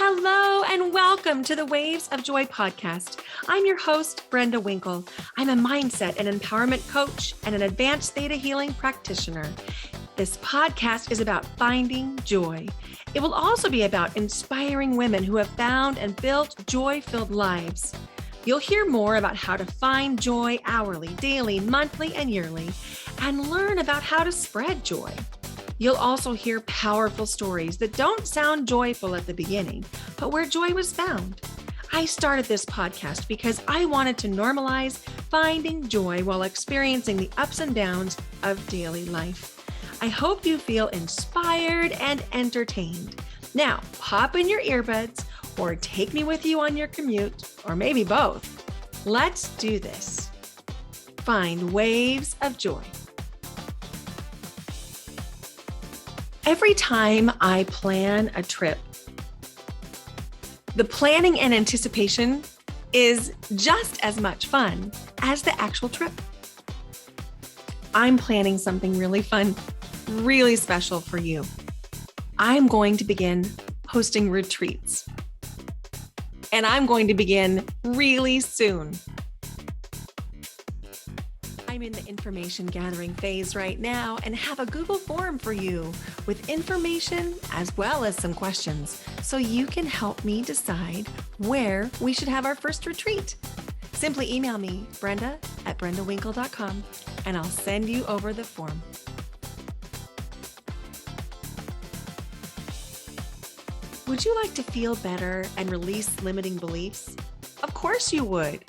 Hello and welcome to the Waves of Joy podcast. I'm your host, Brenda Winkle. I'm a mindset and empowerment coach and an advanced theta healing practitioner. This podcast is about finding joy. It will also be about inspiring women who have found and built joy-filled lives. You'll hear more about how to find joy hourly, daily, monthly, and yearly, and learn about how to spread joy. You'll also hear powerful stories that don't sound joyful at the beginning, but where joy was found. I started this podcast because I wanted to normalize finding joy while experiencing the ups and downs of daily life. I hope you feel inspired and entertained. Now, pop in your earbuds or take me with you on your commute, or maybe both. Let's do this. Find waves of joy. Every time I plan a trip, the planning and anticipation is just as much fun as the actual trip. I'm planning something really fun, really special for you. I'm going to begin hosting retreats, and I'm going to begin really soon. I'm in the information gathering phase right now and have a Google form for you with information as well as some questions so you can help me decide where we should have our first retreat. Simply email me, brenda@brendawinkle.com, and I'll send you over the form. Would you like to feel better and release limiting beliefs? Of course you would.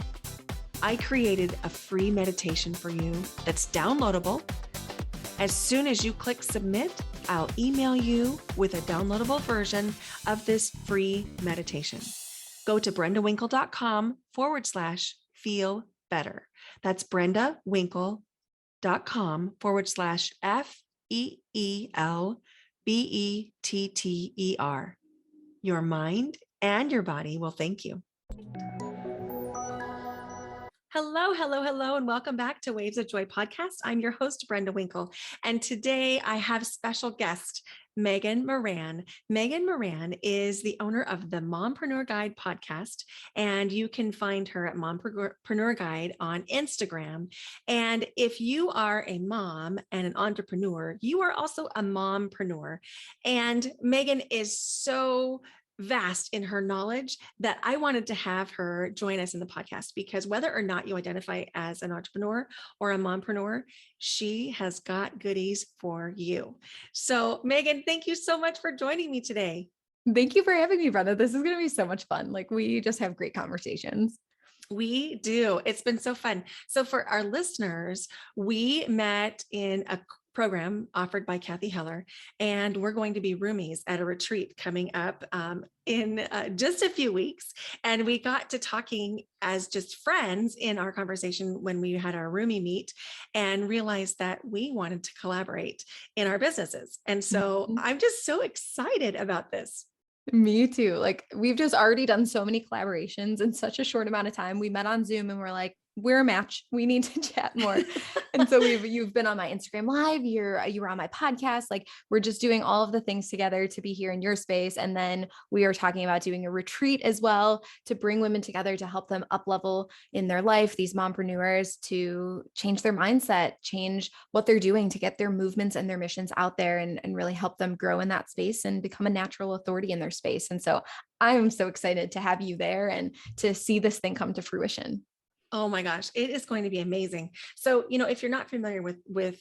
I created a free meditation for you that's downloadable. As soon as you click submit, I'll email you with a downloadable version of this free meditation. Go to brendawinkle.com/feel better. That's brendawinkle.com/FEELBETTER. Your mind and your body will thank you. Hello, and welcome back to Waves of Joy podcast. I'm your host, Brenda Winkle, and today I have special guest, Megan Moran. Megan Moran is the owner of the Mompreneur Guide podcast, and you can find her at Mompreneur Guide on Instagram. And if you are a mom and an entrepreneur, you are also a mompreneur. And Megan is so vast in her knowledge that I wanted to have her join us in the podcast, because whether or not you identify as an entrepreneur or a mompreneur, she has got goodies for you. So Megan, thank you so much for joining me today. Thank you for having me, Brenda. This is going to be so much fun. We just have great conversations. We do. It's been so fun. So for our listeners, we met in a program offered by Kathy Heller, and we're going to be roomies at a retreat coming up in just a few weeks. And we got to talking as just friends in our conversation when we had our roomie meet, and realized that we wanted to collaborate in our businesses. And so I'm just so excited about this. Me too. We've just already done so many collaborations in such a short amount of time. We met on Zoom and we're like, we're a match. We need to chat more. And so you've been on my Instagram live, you were on my podcast. We're just doing all of the things together to be here in your space. And then we are talking about doing a retreat as well to bring women together to help them up level in their life, these mompreneurs, to change their mindset, change what they're doing to get their movements and their missions out there, and really help them grow in that space and become a natural authority in their space. And so I'm so excited to have you there and to see this thing come to fruition. Oh my gosh, it is going to be amazing. So, if you're not familiar with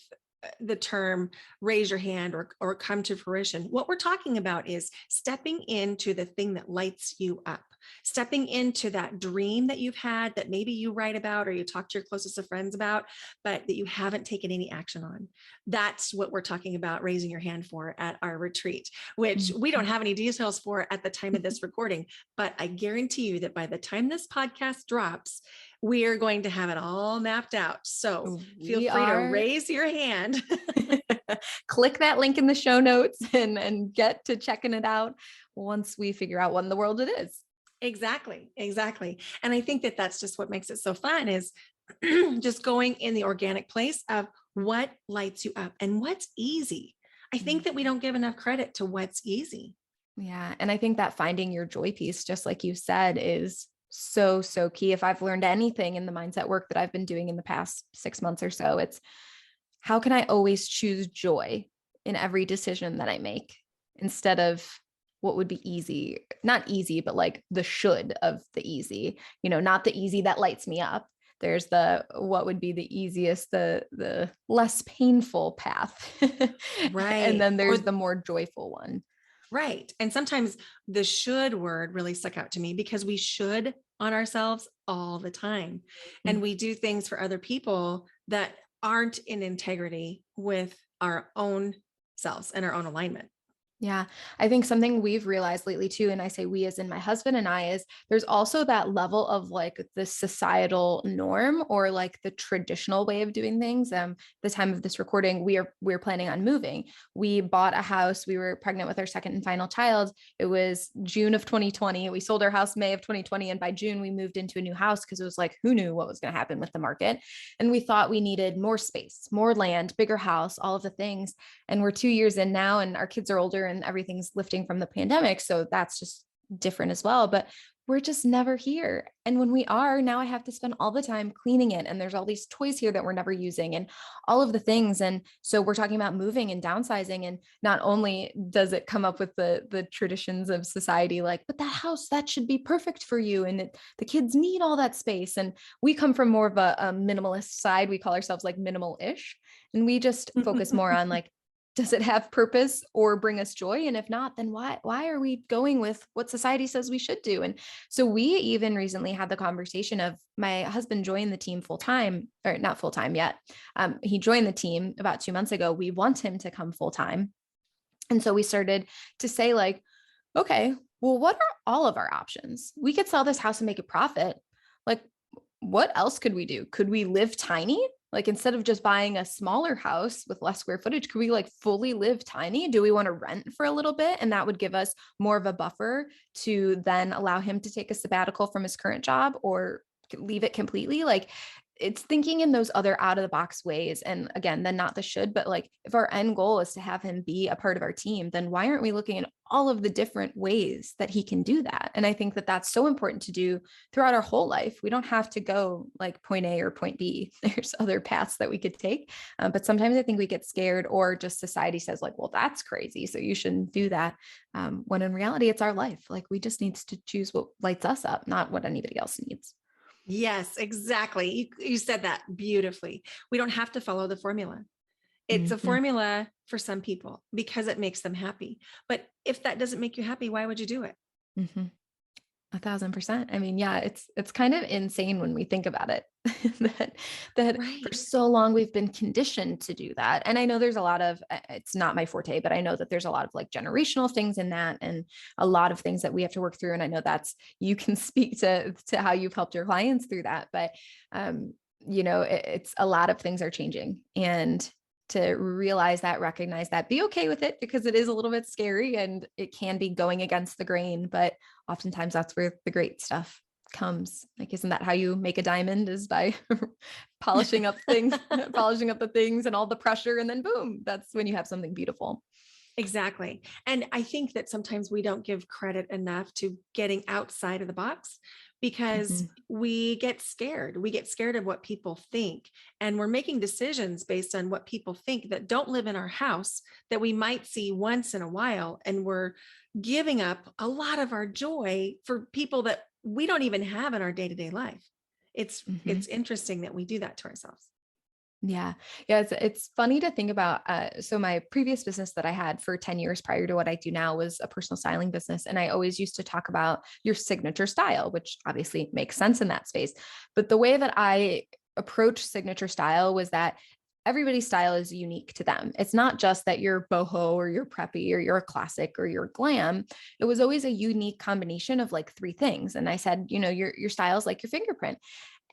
the term raise your hand or come to fruition, what we're talking about is stepping into the thing that lights you up, stepping into that dream that you've had that maybe you write about or you talk to your closest of friends about, but that you haven't taken any action on. That's what we're talking about raising your hand for at our retreat, which we don't have any details for at the time of this recording, but I guarantee you that by the time this podcast drops, we are going to have it all mapped out. So feel free to raise your hand. Click that link in the show notes and get to checking it out once we figure out what in the world it is. Exactly. And I think that that's just what makes it so fun, is just going in the organic place of what lights you up and what's easy. I think that we don't give enough credit to what's easy. Yeah. And I think that finding your joy piece, just like you said, is so, so key. If I've learned anything in the mindset work that I've been doing in the past 6 months or so, it's how can I always choose joy in every decision that I make instead of what would be easy, not easy, but like the should of the easy, not the easy that lights me up. There's the what would be the easiest, the less painful path. And Right. then there's the more joyful one. Right. And sometimes the should word really stuck out to me because we should on ourselves all the time. And we do things for other people that aren't in integrity with our own selves and our own alignment. Yeah. I think something we've realized lately too, and I say we as in my husband and I, is there's also that level of like the societal norm or like the traditional way of doing things. The time of this recording, we're planning on moving. We bought a house. We were pregnant with our second and final child. It was June of 2020. We sold our house May of 2020. And by June, we moved into a new house because it was like, who knew what was going to happen with the market? And we thought we needed more space, more land, bigger house, all of the things. And we're 2 years in now, and our kids are older and everything's lifting from the pandemic. So that's just different as well. But we're just never here. And when we are, now I have to spend all the time cleaning it. And there's all these toys here that we're never using and all of the things. And so we're talking about moving and downsizing. And not only does it come up with the traditions of society, like, but that house, that should be perfect for you. And the kids need all that space. And we come from more of a minimalist side. We call ourselves like minimal-ish. And we just focus more on like, does it have purpose or bring us joy? And if not, then why are we going with what society says we should do? And so we even recently had the conversation of my husband joined the team full time, or not full time yet. He joined the team about 2 months ago. We want him to come full time. And so we started to say like, okay, well, what are all of our options? We could sell this house and make a profit. Like, what else could we do? Could we live tiny? Like instead of just buying a smaller house with less square footage, could we like fully live tiny? Do we want to rent for a little bit? And that would give us more of a buffer to then allow him to take a sabbatical from his current job or leave it completely. Like it's thinking in those other out of the box ways. And again, then not the should, but like if our end goal is to have him be a part of our team, then why aren't we looking at all of the different ways that he can do that? And I think that that's so important to do throughout our whole life. We don't have to go like point A or point B. There's other paths that we could take. But sometimes I think we get scared or just society says like, well, that's crazy, so you shouldn't do that. When in reality, it's our life. Like we just need to choose what lights us up, not what anybody else needs. Yes, exactly. You said that beautifully. We don't have to follow the formula. It's a formula for some people because it makes them happy. But if that doesn't make you happy, why would you do it? 1,000%. I mean, yeah, it's kind of insane when we think about it that Right. for so long we've been conditioned to do that. And I know there's a lot of, it's not my forte, but I know that there's a lot of like generational things in that and a lot of things that we have to work through. And I know you can speak to how you've helped your clients through that, but it's a lot of things are changing, and to realize that, recognize that, be okay with it because it is a little bit scary and it can be going against the grain, but oftentimes that's where the great stuff comes. Like, isn't that how you make a diamond, is by polishing up things, polishing up the things and all the pressure. And then boom, that's when you have something beautiful. Exactly. And I think that sometimes we don't give credit enough to getting outside of the box because we get scared. We get scared of what people think. And we're making decisions based on what people think that don't live in our house that we might see once in a while. And we're giving up a lot of our joy for people that we don't even have in our day-to-day life. It's interesting that we do that to ourselves. Yeah. It's funny to think about. So my previous business that I had for 10 years prior to what I do now was a personal styling business. And I always used to talk about your signature style, which obviously makes sense in that space. But the way that I approach signature style was that everybody's style is unique to them. It's not just that you're boho or you're preppy or you're a classic or you're glam. It was always a unique combination of like three things. And I said, your style is like your fingerprint.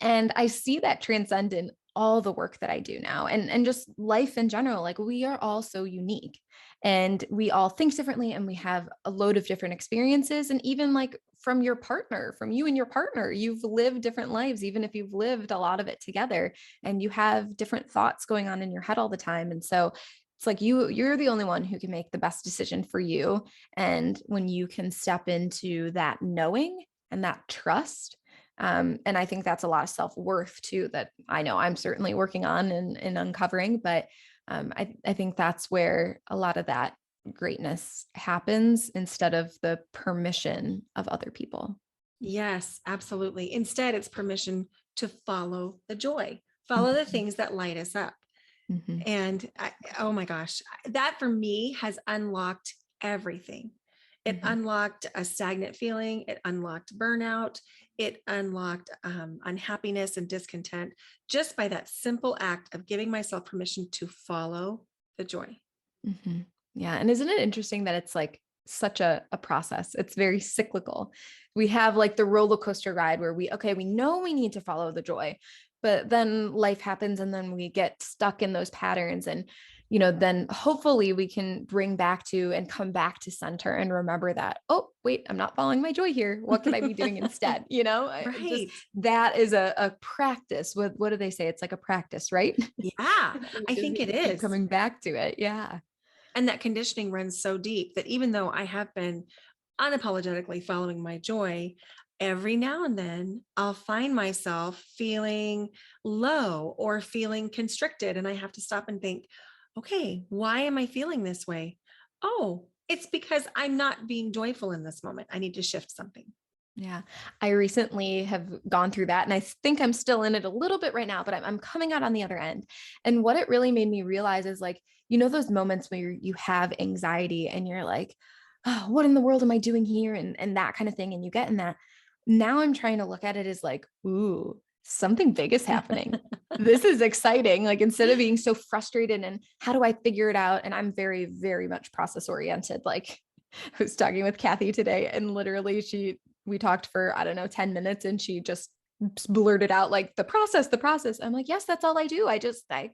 And I see that transcend in all the work that I do now and just life in general. Like we are all so unique and we all think differently and we have a load of different experiences. And even like from you and your partner, you've lived different lives, even if you've lived a lot of it together and you have different thoughts going on in your head all the time. And so It's like you're the only one who can make the best decision for you. And when you can step into that knowing and that trust, and I think that's a lot of self-worth too, that I know I'm certainly working on and uncovering, but I think that's where a lot of that greatness happens instead of the permission of other people. Yes, absolutely. Instead, it's permission to follow the joy, follow the things that light us up. Mm-hmm. And oh my gosh, that for me has unlocked everything. It Mm-hmm. unlocked a stagnant feeling. It unlocked burnout. It unlocked unhappiness and discontent just by that simple act of giving myself permission to follow the joy. Mm-hmm. Yeah. And isn't it interesting that it's like such a process? It's very cyclical. We have like the roller coaster ride where we know we need to follow the joy, but then life happens and then we get stuck in those patterns. And, then hopefully we can bring back to and come back to center and remember that, oh, wait, I'm not following my joy here. What can I be doing instead? Right. That is a practice with, what do they say? It's like a practice, right? Yeah, I think it Keep is. coming back to it. Yeah. And that conditioning runs so deep that even though I have been unapologetically following my joy, every now and then I'll find myself feeling low or feeling constricted. And I have to stop and think, okay, why am I feeling this way? Oh, it's because I'm not being joyful in this moment. I need to shift something. Yeah. I recently have gone through that and I think I'm still in it a little bit right now, but I'm coming out on the other end. And what it really made me realize is like, those moments where you have anxiety and you're like, oh, what in the world am I doing here? And that kind of thing. And you get in that. Now I'm trying to look at it as like, ooh, something big is happening. This is exciting. Like instead of being so frustrated and how do I figure it out? And I'm very, very much process oriented. Like I was talking with Kathy today and literally we talked for, I don't know, 10 minutes and she just blurted out like the process. I'm like, yes, that's all I do. I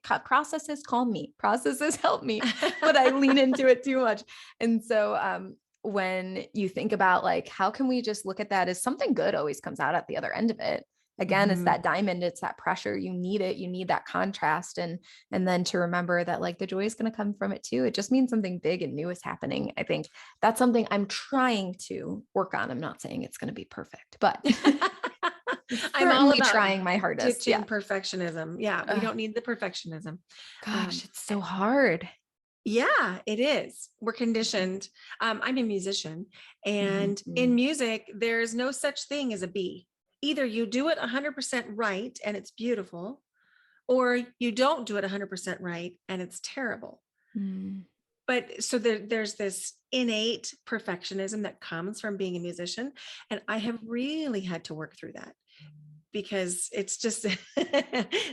cut processes, calm me, processes help me, but I lean into it too much. And so, when you think about like, how can we just look at that as something good always comes out at the other end of it? Again, it's that diamond, it's that pressure. You need it. You need that contrast. And then to remember that like the joy is going to come from it too. It just means something big and new is happening. I think that's something I'm trying to work on. I'm not saying it's going to be perfect, but I'm all about trying my hardest. ditching perfectionism. Yeah. We don't need the perfectionism. Gosh, it's so hard. Yeah, it is. We're conditioned. I'm a musician, and in music, there's no such thing as a B. Either you do it 100% right and it's beautiful, or you don't do it 100% right and it's terrible. But so there's this innate perfectionism that comes from being a musician. And I have really had to work through that because it's just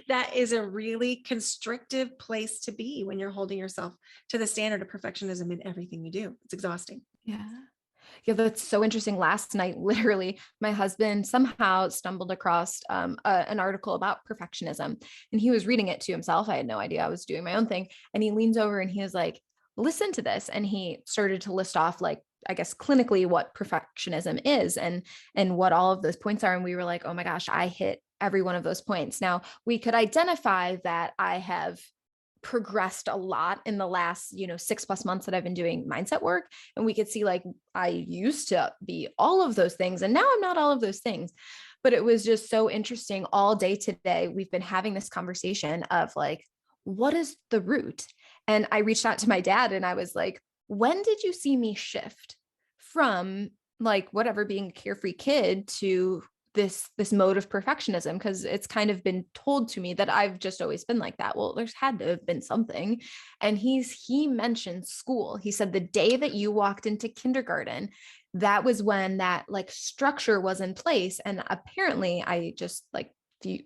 that is a really constrictive place to be when you're holding yourself to the standard of perfectionism in everything you do. It's exhausting. Yeah. Yeah, that's so interesting. Last night, literally, my husband somehow stumbled across an article about perfectionism, and he was reading it to himself. I had no idea I was doing my own thing. And he leans over and he was like, listen to this. And he started to list off, like, I guess, clinically what perfectionism is and what all of those points are. And we were like, oh my gosh, I hit every one of those points. Now, we could identify that I have progressed a lot in the last 6+ months that I've been doing mindset work, and we could see like I used to be all of those things and now I'm not all of those things. But it was just so interesting. All day today we've been having this conversation of like, what is the root? And I reached out to my dad and I was like, when did you see me shift from like whatever, being a carefree kid, to this mode of perfectionism? Because it's kind of been told to me that I've just always been like that. Well, there's had to have been something. And he mentioned school. He said the day that you walked into kindergarten, that was when that like structure was in place. And apparently I just like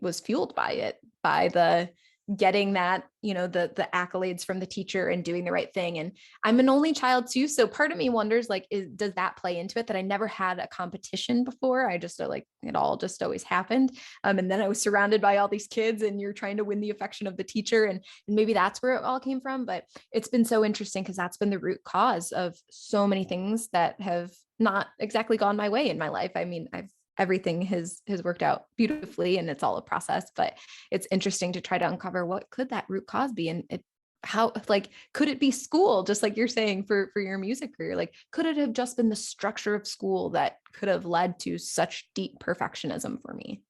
was fueled by it, by the getting that, the accolades from the teacher and doing the right thing. And I'm an only child too. So part of me wonders, like, does that play into it, that I never had a competition before? I just like, it all just always happened. And then I was surrounded by all these kids and you're trying to win the affection of the teacher. And maybe that's where it all came from. But it's been so interesting because that's been the root cause of so many things that have not exactly gone my way in my life. I mean, everything has worked out beautifully and it's all a process, but it's interesting to try to uncover what could that root cause be. And how, like, could it be school? Just like you're saying for your music career, like, could it have just been the structure of school that could have led to such deep perfectionism for me?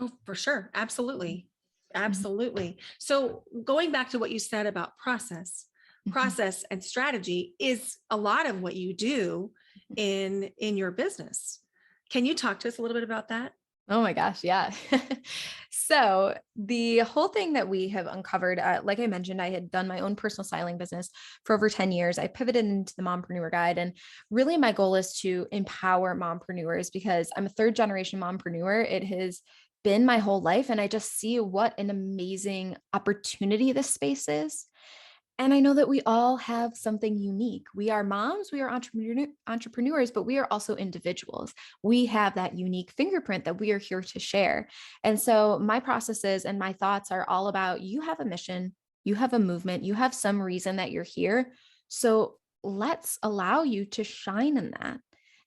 Oh, for sure. Absolutely. Mhm. Absolutely. So going back to what you said about Mhm. process and strategy is a lot of what you do in your business. Can you talk to us a little bit about that? Oh my gosh, yeah. So the whole thing that we have uncovered, like I mentioned, I had done my own personal styling business for over 10 years. I pivoted into the Mompreneur Guide, and really my goal is to empower mompreneurs because I'm a third generation mompreneur. It has been my whole life, and I just see what an amazing opportunity this space is. And I know that we all have something unique. We are moms, we are entrepreneurs, but we are also individuals. We have that unique fingerprint that we are here to share. And so my processes and my thoughts are all about you have a mission, you have a movement, you have some reason that you're here. So let's allow you to shine in that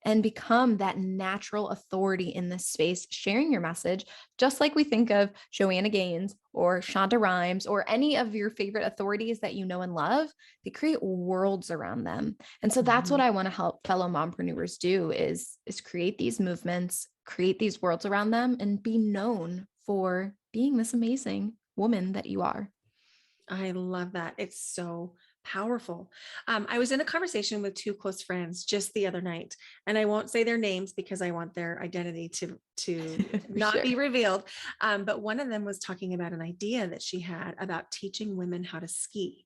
and become that natural authority in this space, sharing your message, just like we think of Joanna Gaines or Shonda Rhimes or any of your favorite authorities that you know and love. They create worlds around them. And so that's what Mhm. I want to help fellow mompreneurs do is create these movements, create these worlds around them, and be known for being this amazing woman that you are. I love that. It's so powerful. I was in a conversation with two close friends just the other night, and I won't say their names because I want their identity to For not sure. be revealed. But one of them was talking about an idea that she had about teaching women how to ski,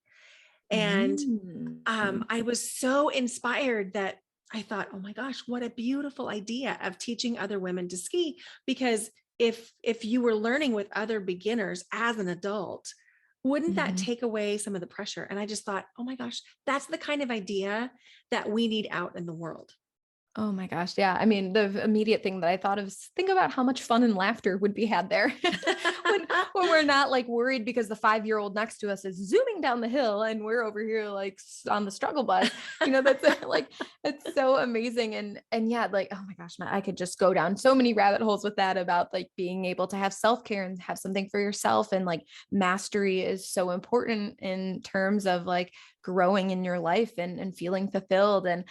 and Mm. I was so inspired that I thought, oh my gosh, what a beautiful idea of teaching other women to ski. Because if you were learning with other beginners as an adult, wouldn't that Mhm. take away some of the pressure? And I just thought, oh my gosh, that's the kind of idea that we need out in the world. Oh my gosh. Yeah. I mean, the immediate thing that I thought of is think about how much fun and laughter would be had there when we're not like worried because the 5-year-old next to us is zooming down the hill and we're over here like on the struggle bus. That's like it's so amazing. And yeah, like, oh my gosh, I could just go down so many rabbit holes with that about like being able to have self-care and have something for yourself. And like mastery is so important in terms of like growing in your life and feeling fulfilled. And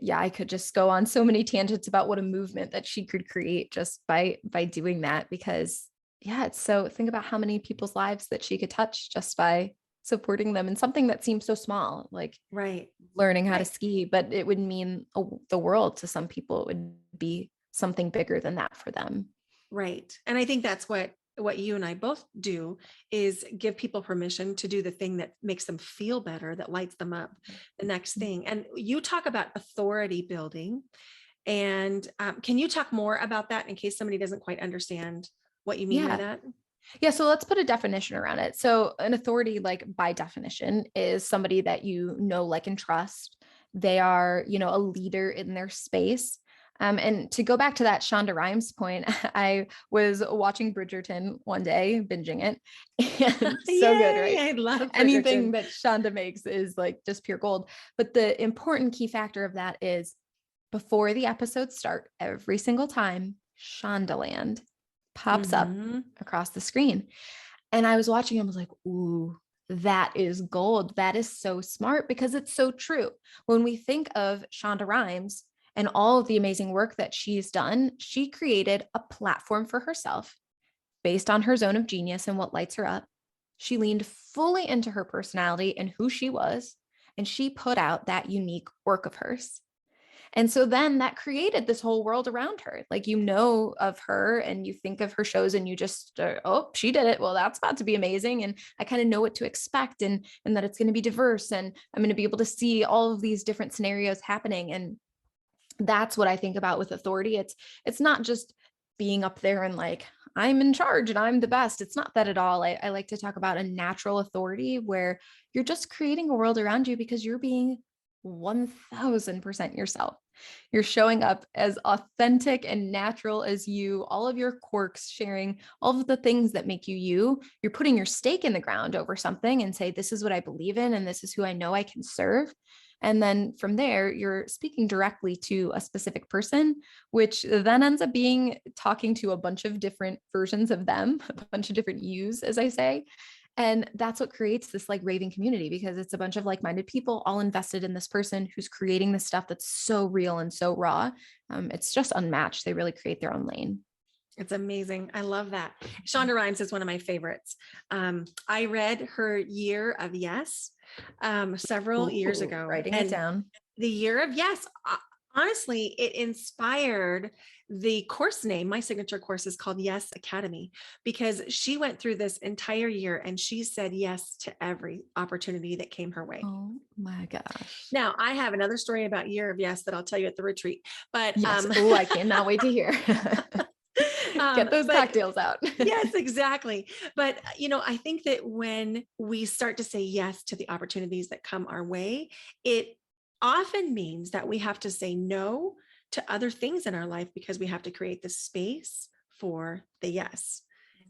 yeah, I could just go on so many tangents about what a movement that she could create just by doing that because yeah, it's so think about how many people's lives that she could touch just by supporting them in something that seems so small, like Right. learning how to Right. ski, but it would mean the world to some people. It would be something bigger than that for them. Right. And I think that's what you and I both do is give people permission to do the thing that makes them feel better, that lights them up, the next thing. And you talk about authority building. And can you talk more about that in case somebody doesn't quite understand what you mean by Yeah. that? Yeah, so let's put a definition around it. So, an authority, like by definition, is somebody that you know, like, and trust. They are, a leader in their space. And to go back to that Shonda Rhimes point, I was watching Bridgerton one day, binging it, and so good, Yay, right? I love Anything Bridgerton. that Shonda makes is like just pure gold. But the important key factor of that is before the episodes start, every single time, Shondaland pops up Hmm. across the screen. And I was watching him, I was like, ooh, that is gold. That is so smart because it's so true. When we think of Shonda Rhimes and all of the amazing work that she's done, she created a platform for herself based on her zone of genius and what lights her up. She leaned fully into her personality and who she was, and she put out that unique work of hers. And so then that created this whole world around her. Like, of her and you think of her shows and you just, oh, she did it. Well, that's about to be amazing. And I kind of know what to expect and that it's going to be diverse and I'm going to be able to see all of these different scenarios happening. And that's what I think about with authority. It's not just being up there and like, I'm in charge and I'm the best. It's not that at all. I like to talk about a natural authority where you're just creating a world around you because you're being 1000% yourself. You're showing up as authentic and natural as you, all of your quirks, sharing all of the things that make you you. You're putting your stake in the ground over something and say, this is what I believe in, and this is who I know I can serve. And then from there, you're speaking directly to a specific person, which then ends up being talking to a bunch of different versions of them, a bunch of different yous, as I say. And that's what creates this like raving community, because it's a bunch of like-minded people all invested in this person who's creating this stuff that's so real and so raw. It's just unmatched. They really create their own lane. It's amazing. I love that. Shonda Rhimes is one of my favorites. I read her Year of Yes several years ago. Writing it down. The Year of Yes. Honestly, it inspired the course name. My signature course is called Yes Academy, because she went through this entire year and she said yes to every opportunity that came her way. Oh my gosh. Now, I have another story about Year of Yes that I'll tell you at the retreat, but yes. I cannot wait to hear. Get those cocktails out. Yes, exactly. But, I think that when we start to say yes to the opportunities that come our way, it often means that we have to say no to other things in our life, because we have to create the space for the yes.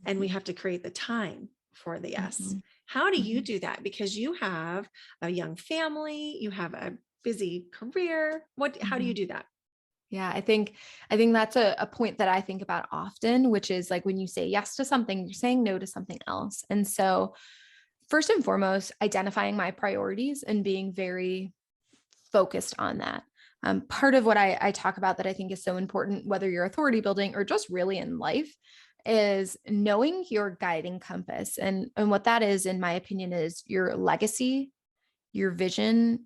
And we have to create the time for the yes. Mm-hmm. How do you do that? Because you have a young family, you have a busy career. How do you do that? Yeah, I think that's a point that I think about often, which is like when you say yes to something, you're saying no to something else. And so first and foremost, identifying my priorities and being very focused on that. Part of what I talk about that I think is so important, whether you're authority building or just really in life, is knowing your guiding compass. And what that is, in my opinion, is your legacy, your vision,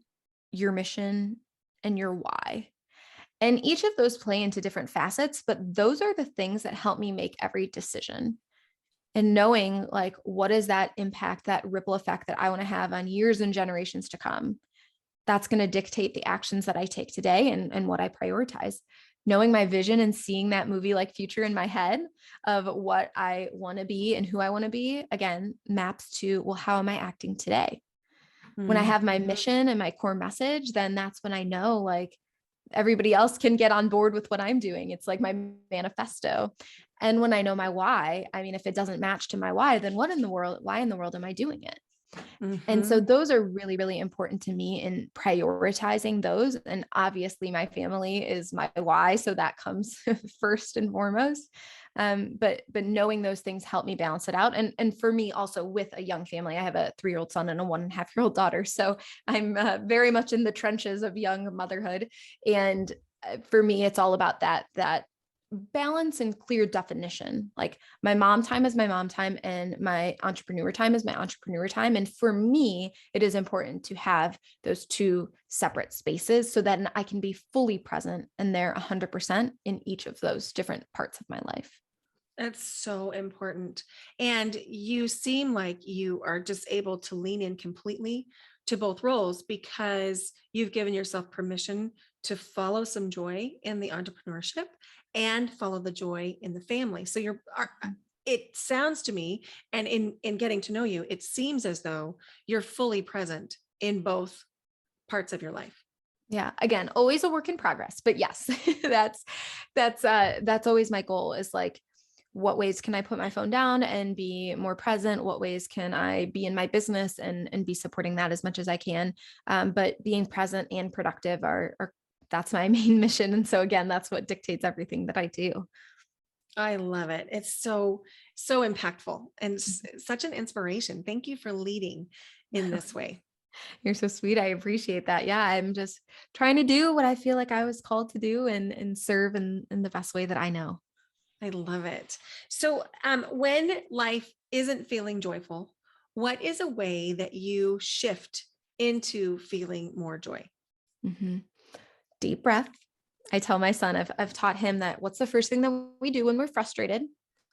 your mission, and your why. And each of those play into different facets, but those are the things that help me make every decision. And knowing like, what is that impact, that ripple effect that I want to have on years and generations to come? That's going to dictate the actions that I take today and what I prioritize. Knowing my vision and seeing that movie like future in my head of what I want to be and who I want to be, again, maps to, well, how am I acting today? Mm-hmm. When I have my mission and my core message, then that's when I know like everybody else can get on board with what I'm doing. It's like my manifesto. And when I know my why, I mean, if it doesn't match to my why, then why in the world am I doing it? Mm-hmm. And so those are really, really important to me in prioritizing those. And obviously my family is my why. So that comes first and foremost. But knowing those things help me balance it out. And for me also, with a young family, I have a 3-year-old son and a 1.5-year-old daughter. So I'm very much in the trenches of young motherhood. And for me, it's all about that balance and clear definition. Like my mom time is my mom time and my entrepreneur time is my entrepreneur time. And for me, it is important to have those two separate spaces so that I can be fully present and there 100% in each of those different parts of my life. That's so important. And you seem like you are just able to lean in completely to both roles, because you've given yourself permission to follow some joy in the entrepreneurship and follow the joy in the family. So it sounds to me, and in getting to know you, it seems as though you're fully present in both parts of your life. Yeah. Again, always a work in progress, but yes, that's always my goal, is like, what ways can I put my phone down and be more present? What ways can I be in my business and be supporting that as much as I can? But being present and productive that's my main mission. And so again, that's what dictates everything that I do. I love it. It's so impactful and such an inspiration. Thank you for leading in this way. You're so sweet. I appreciate that. Yeah. I'm just trying to do what I feel like I was called to do and serve in the best way that I know. I love it. So when life isn't feeling joyful, what is a way that you shift into feeling more joy? Mm-hmm. Deep breath. I tell my son, I've taught him that what's the first thing that we do when we're frustrated?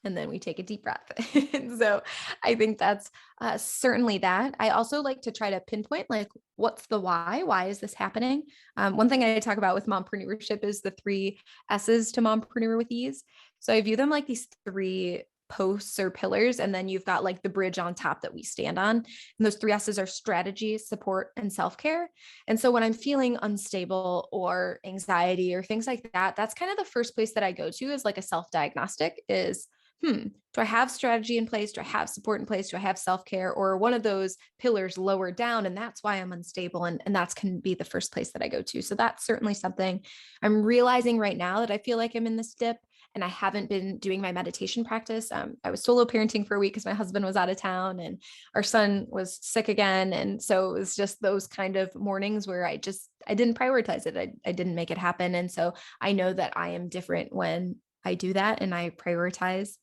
And then we take a deep breath. And so I think that's certainly that. I also like to try to pinpoint, like, what's the why? Why is this happening? One thing I talk about with mompreneurship is the 3 S's to mompreneur with ease. So I view them like these 3 posts or pillars, and then you've got like the bridge on top that we stand on. And those 3 S's are strategy, support, and self-care. And so when I'm feeling unstable or anxiety or things like that, that's kind of the first place that I go to is like a self-diagnostic is, do I have strategy in place? Do I have support in place? Do I have self-care, or one of those pillars lower down? And that's why I'm unstable. And that's can be the first place that I go to. So that's certainly something I'm realizing right now, that I feel like I'm in this dip. and I haven't been doing my meditation practice. I was solo parenting for a week because my husband was out of town and our son was sick again. And so it was just those kind of mornings where I didn't prioritize it. I didn't make it happen. And so I know that I am different when I do that and I prioritize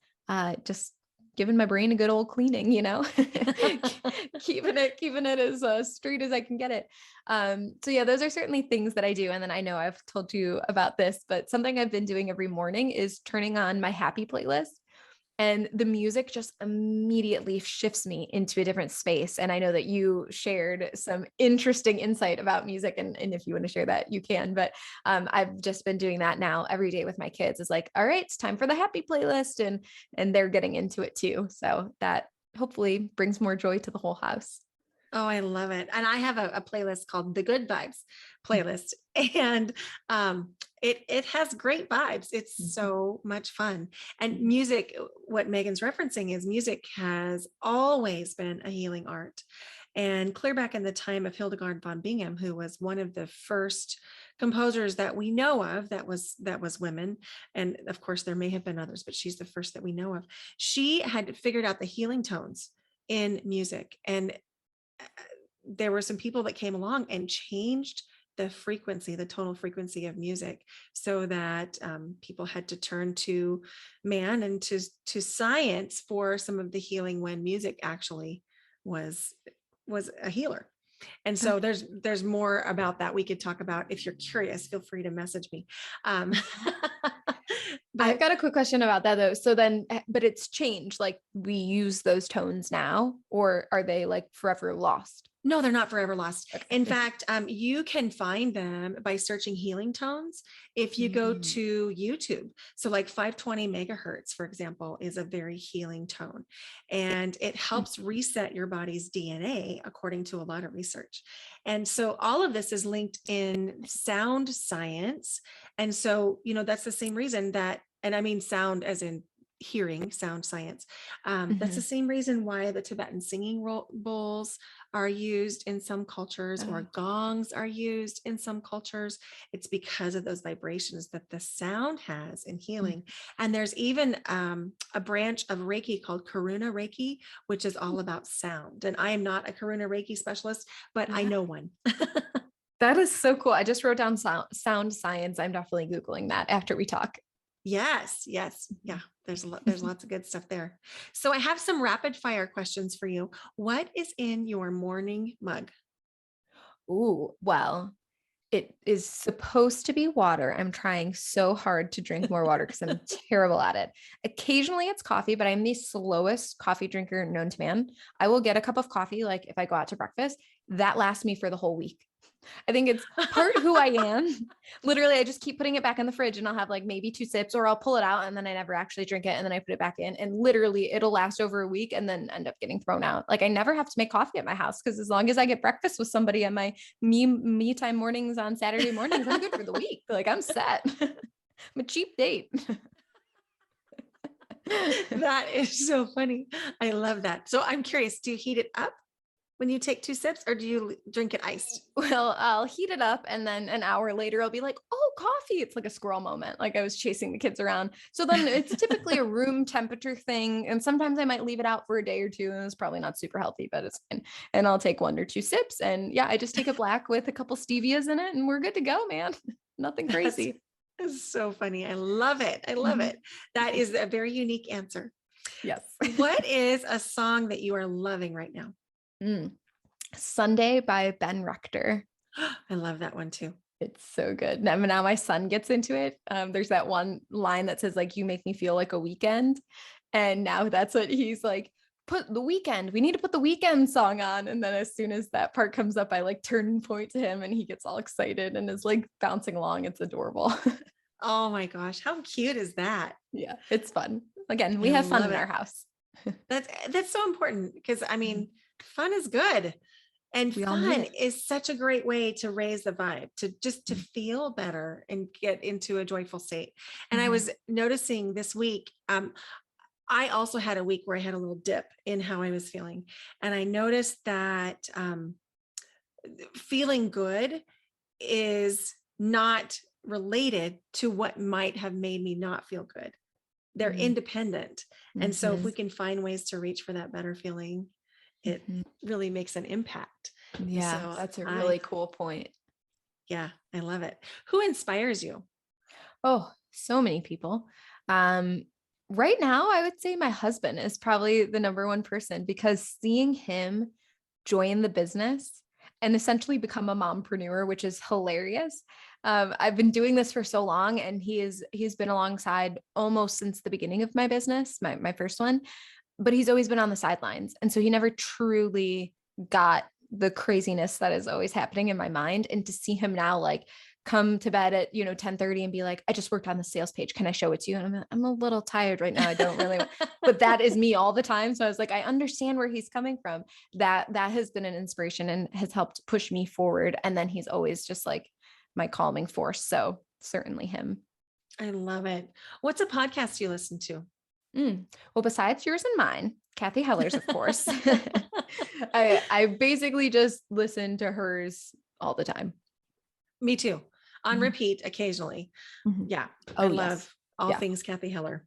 just giving my brain a good old cleaning, keeping it as straight as I can get it. So yeah, those are certainly things that I do. And then I know I've told you about this, but something I've been doing every morning is turning on my happy playlist. And the music just immediately shifts me into a different space. And I know that you shared some interesting insight about music. And if you want to share that, you can. But I've just been doing that now every day with my kids. It's like, all right, it's time for the happy playlist. And they're getting into it too. So that hopefully brings more joy to the whole house. Oh, I love it. And I have a playlist called the Good Vibes playlist. And it has great vibes. It's so much fun. And music, what Megan's referencing is music has always been a healing art. And clear back in the time of Hildegard von Bingen, who was one of the first composers that we know of that was women. And of course, there may have been others, but she's the first that we know of. She had figured out the healing tones in music. And there were some people that came along and changed the frequency, the tonal frequency of music, so that people had to turn to man and to science for some of the healing when music actually was a healer. And so there's more about that we could talk about. If you're curious, feel free to message me. But I've got a quick question about that though. So then, but it's changed. Like we use those tones now, or are they like forever lost? No, they're not forever lost. Okay. In fact, you can find them by searching healing tones if you go to YouTube. So like 520 megahertz, for example, is a very healing tone, and it helps reset your body's DNA according to a lot of research. And so all of this is linked in sound science. And so, that's the same reason that, and I mean sound as in hearing, sound science. That's the same reason why the Tibetan singing bowls are used in some cultures, or gongs are used in some cultures. It's because of those vibrations that the sound has in healing. And there's even a branch of Reiki called Karuna Reiki, which is all about sound. And I am not a Karuna Reiki specialist, but I know one. That is so cool. I just wrote down sound science. I'm definitely Googling that after we talk. Yes. Yeah. There's lots of good stuff there. So I have some rapid fire questions for you. What is in your morning mug? Ooh, well, it is supposed to be water. I'm trying so hard to drink more water because I'm terrible at it. Occasionally it's coffee, but I'm the slowest coffee drinker known to man. I will get a cup of coffee. Like if I go out to breakfast, that lasts me for the whole week. I think it's part who I am. Literally, I just keep putting it back in the fridge and I'll have like maybe 2 sips, or I'll pull it out and then I never actually drink it. And then I put it back in, and literally it'll last over a week and then end up getting thrown out. Like I never have to make coffee at my house, because as long as I get breakfast with somebody at my me time mornings on Saturday mornings, I'm good for the week. Like I'm set. I'm a cheap date. That is so funny. I love that. So I'm curious, do you heat it up when you take 2 sips, or do you drink it iced? Well, I'll heat it up, and then an hour later I'll be like, oh, coffee. It's like a squirrel moment. Like I was chasing the kids around. So then it's typically a room temperature thing. And sometimes I might leave it out for a day or two, and it's probably not super healthy, but it's fine. And I'll take 1 or 2 sips. And yeah, I just take it black with a couple stevias in it and we're good to go, man. Nothing crazy. It's so funny. I love it. I love it. That is a very unique answer. Yes. What is a song that you are loving right now? Sunday by Ben Rector. I love that one too. It's so good. Now my son gets into it. There's that one line that says like, you make me feel like a weekend. And now that's what he's like, put the weekend. We need to put the weekend song on. And then as soon as that part comes up, I like turn and point to him and he gets all excited and is like bouncing along. It's adorable. Oh my gosh. How cute is that? Yeah, it's fun. Again, we have fun in our house. That's so important, because I mean, fun is good. And fun is such a great way to raise the vibe, to feel better and get into a joyful state. And I was noticing this week, I also had a week where I had a little dip in how I was feeling. And I noticed that feeling good is not related to what might have made me not feel good. they're independent. And so if we can find ways to reach for that better feeling, it really makes an impact. Yeah, so that's a really cool point. Yeah, I love it. Who inspires you? Oh, so many people. Right now, I would say my husband is probably the number one person, because seeing him join the business and essentially become a mompreneur, which is hilarious. I've been doing this for so long, and he's been alongside almost since the beginning of my business, my first one, but he's always been on the sidelines. And so he never truly got the craziness that is always happening in my mind. And to see him now, like, come to bed at 10:30 and be like, I just worked on the sales page, can I show it to you? And I'm a little tired right now, I don't really but that is me all the time. So I was like, I understand where he's coming from. That has been an inspiration and has helped push me forward. And then he's always just like my calming force. So certainly him. I love it. What's a podcast you listen to? Well, besides yours and mine, Kathy Heller's, of course. I basically just listen to hers all the time. Me too. On repeat occasionally. Yeah. I love all things Kathy Heller.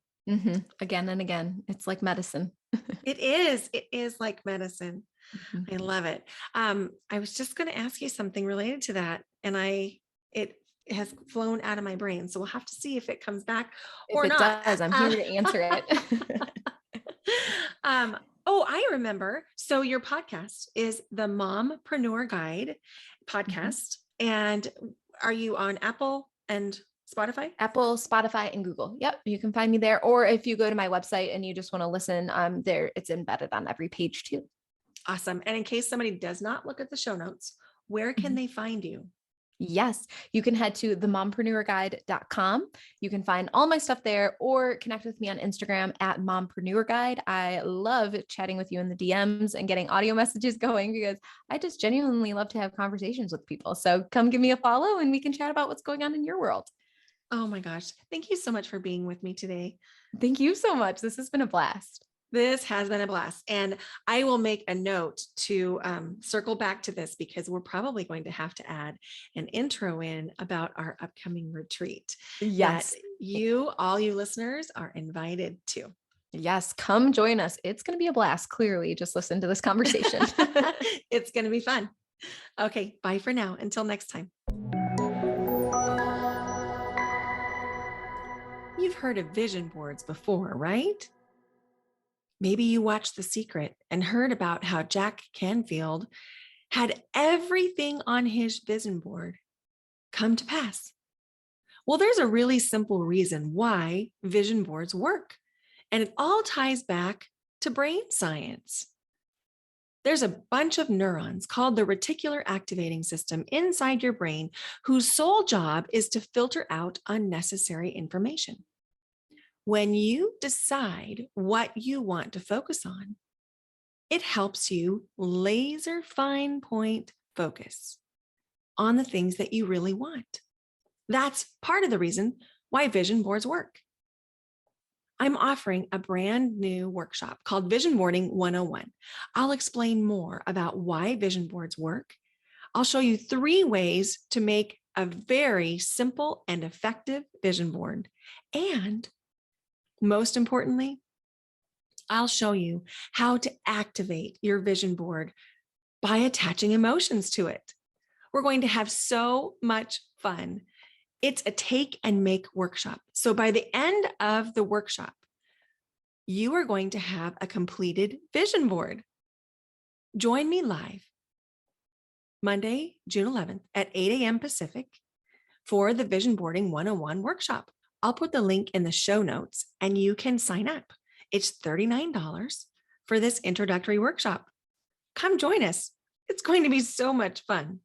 Again and again. It's like medicine. It is. It is like medicine. I love it. I was just going to ask you something related to that, and it has flown out of my brain. So we'll have to see if it comes back or not. If it does, I'm here to answer it. I remember. So your podcast is the Mompreneur Guide podcast. And are you on Apple and Spotify? Apple, Spotify, and Google. Yep. You can find me there. Or if you go to my website and you just want to listen, there, it's embedded on every page too. Awesome. And in case somebody does not look at the show notes, where can they find you? Yes, you can head to themompreneurguide.com. You can find all my stuff there, or connect with me on Instagram at mompreneurguide. I love chatting with you in the DMs and getting audio messages going, because I just genuinely love to have conversations with people. So come give me a follow and we can chat about what's going on in your world. Oh my gosh. Thank you so much for being with me today. Thank you so much. This has been a blast. This has been a blast. And I will make a note to circle back to this, because we're probably going to have to add an intro in about our upcoming retreat. Yes. That all you listeners are invited to. Yes. Come join us. It's going to be a blast. Clearly, just listen to this conversation. It's going to be fun. Okay. Bye for now. Until next time. You've heard of vision boards before, right? Maybe you watched The Secret and heard about how Jack Canfield had everything on his vision board come to pass. Well, there's a really simple reason why vision boards work, and it all ties back to brain science. There's a bunch of neurons called the reticular activating system inside your brain, whose sole job is to filter out unnecessary information. When you decide what you want to focus on, it helps you laser fine point focus on the things that you really want. That's part of the reason why vision boards work. I'm offering a brand new workshop called Vision Boarding 101. I'll explain more about why vision boards work. I'll show you 3 ways to make a very simple and effective vision board. And most importantly, I'll show you how to activate your vision board by attaching emotions to it. We're going to have so much fun. It's a take and make workshop. So by the end of the workshop, you are going to have a completed vision board. Join me live Monday, June 11th at 8 a.m. Pacific for the Vision Boarding 101 workshop. I'll put the link in the show notes and you can sign up. It's $39 for this introductory workshop. Come join us. It's going to be so much fun.